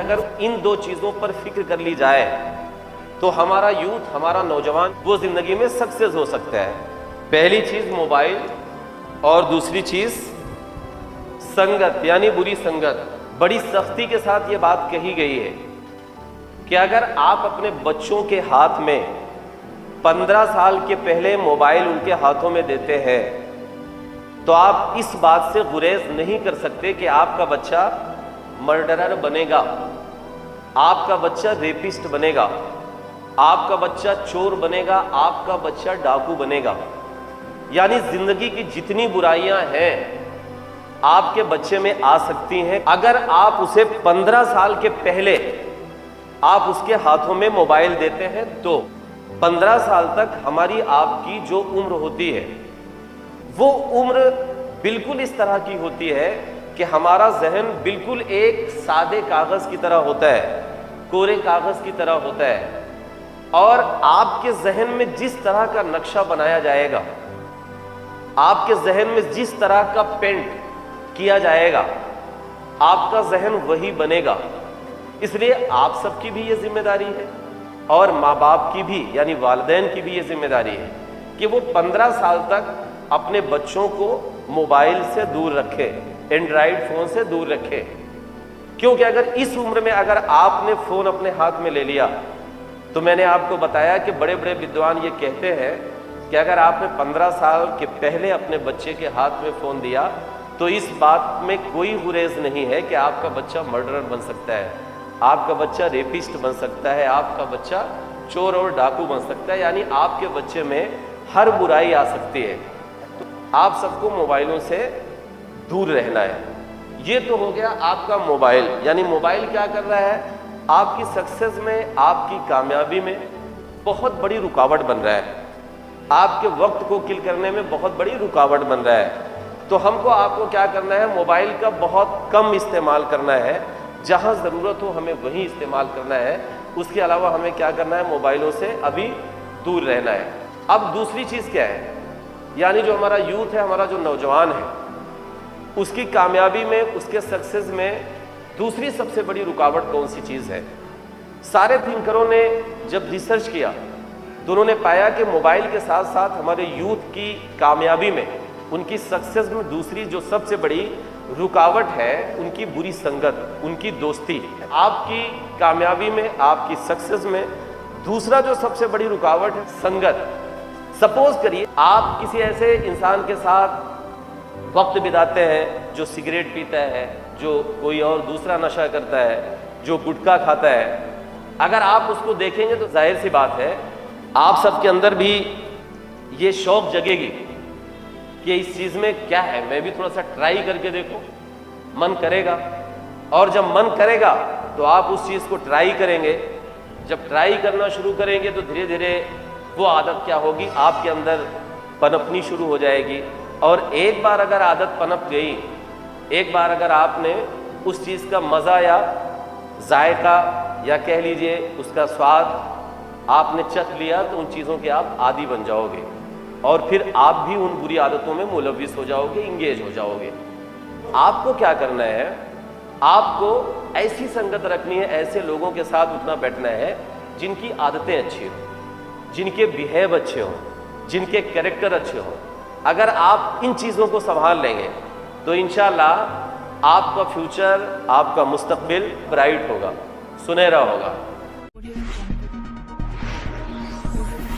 اگر ان دو چیزوں پر فکر کر لی جائے تو ہمارا یوتھ، ہمارا نوجوان وہ زندگی میں سکسیس ہو سکتا ہے۔ پہلی چیز موبائل، اور دوسری چیز سنگت یعنی بری سنگت۔ بڑی سختی کے ساتھ یہ بات کہی گئی ہے کہ اگر آپ اپنے بچوں کے ہاتھ میں 15 سال کے پہلے موبائل ان کے ہاتھوں میں دیتے ہیں تو آپ اس بات سے گریز نہیں کر سکتے کہ آپ کا بچہ مرڈرر بنے گا، آپ کا بچہ ریپسٹ بنے گا، آپ کا بچہ چور بنے گا، آپ کا بچہ ڈاکو بنے گا۔ یعنی زندگی کی جتنی برائیاں ہیں آپ کے بچے میں آ سکتی ہیں اگر آپ اسے 15 سال کے پہلے آپ اس کے ہاتھوں میں موبائل دیتے ہیں تو 15 سال تک ہماری آپ کی جو عمر ہوتی ہے وہ عمر بالکل اس طرح کی ہوتی ہے کہ ہمارا ذہن بالکل ایک سادے کاغذ کی طرح ہوتا ہے، کورے کاغذ کی طرح ہوتا ہے، اور آپ کے ذہن میں جس طرح کا نقشہ بنایا جائے گا، آپ کے ذہن میں جس طرح کا پینٹ کیا جائے گا، آپ کا ذہن وہی بنے گا۔ اس لیے آپ سب کی بھی یہ ذمہ داری ہے اور ماں باپ کی بھی یعنی والدین کی بھی یہ ذمہ داری ہے کہ وہ 15 سال تک اپنے بچوں کو موبائل سے دور رکھے، اینڈرائیڈ فون سے دور رکھے، کیونکہ اگر اس عمر میں اگر آپ نے فون اپنے ہاتھ میں لے لیا تو میں نے آپ کو بتایا کہ بڑے بڑے ودوان یہ کہتے ہیں کہ اگر آپ نے 15 سال کے پہلے اپنے بچے کے ہاتھ میں فون دیا تو اس بات میں کوئی گریز نہیں ہے کہ آپ کا بچہ مرڈرر بن سکتا ہے، آپ کا بچہ ریپسٹ بن سکتا ہے، آپ کا بچہ چور اور ڈاکو بن سکتا ہے، یعنی آپ کے بچے میں ہر برائی آ سکتی ہے۔ تو آپ سب کو موبائلوں سے دور رہنا ہے۔ یہ تو ہو گیا آپ کا موبائل، یعنی موبائل کیا کر رہا ہے، آپ کی سکسیس میں، آپ کی کامیابی میں بہت بڑی رکاوٹ بن رہا ہے، آپ کے وقت کو کل کرنے میں بہت بڑی رکاوٹ بن رہا ہے۔ تو ہم کو آپ کو کیا کرنا ہے، موبائل کا بہت کم استعمال کرنا ہے، جہاں ضرورت ہو ہمیں وہیں استعمال کرنا ہے، اس کے علاوہ ہمیں کیا کرنا ہے، موبائلوں سے ابھی دور رہنا ہے۔ اب دوسری چیز کیا ہے، یعنی جو ہمارا یوتھ ہے، ہمارا جو نوجوان ہے، اس کی کامیابی میں، اس کے سکسیس میں دوسری سب سے بڑی رکاوٹ کون سی چیز ہے؟ سارے تھنکروں نے جب ریسرچ کیا تو انہوں نے پایا کہ موبائل کے ساتھ ساتھ ہمارے یوتھ کی کامیابی میں، ان کی سکسیس میں دوسری جو سب سے بڑی رکاوٹ ہے ان کی بری سنگت، ان کی دوستی۔ آپ کی کامیابی میں، آپ کی سکسیس میں دوسرا جو سب سے بڑی رکاوٹ ہے سنگت۔ سپوز کریے آپ کسی ایسے انسان کے ساتھ وقت بتاتے ہیں جو سگریٹ پیتا ہے، جو کوئی اور دوسرا نشہ کرتا ہے، جو گٹکا کھاتا ہے، اگر آپ اس کو دیکھیں گے تو ظاہر سی بات ہے آپ سب کے اندر بھی یہ شوق جگے گی کہ اس چیز میں کیا ہے، میں بھی تھوڑا سا ٹرائی کر کے دیکھوں، من کرے گا، اور جب من کرے گا تو آپ اس چیز کو ٹرائی کریں گے۔ جب ٹرائی کرنا شروع کریں گے تو دھیرے دھیرے وہ عادت کیا ہوگی، آپ کے اندر پنپنی شروع ہو جائے گی، اور ایک بار اگر عادت پنپ گئی، ایک بار اگر آپ نے اس چیز کا مزہ یا ذائقہ یا کہہ لیجئے اس کا سواد آپ نے چکھ لیا تو ان چیزوں کے آپ عادی بن جاؤ گے، اور پھر آپ بھی ان بری عادتوں میں ملوث ہو جاؤ گے، انگیج ہو جاؤ گے۔ آپ کو کیا کرنا ہے، آپ کو ایسی سنگت رکھنی ہے، ایسے لوگوں کے ساتھ اٹھنا بیٹھنا ہے جن کی عادتیں اچھی ہوں، جن کے بیہیو اچھے ہوں، جن کے کریکٹر اچھے ہوں۔ اگر آپ ان چیزوں کو سنبھال لیں گے تو انشاءاللہ آپ کا فیوچر، آپ کا مستقبل برائٹ ہوگا، سنہرا ہوگا۔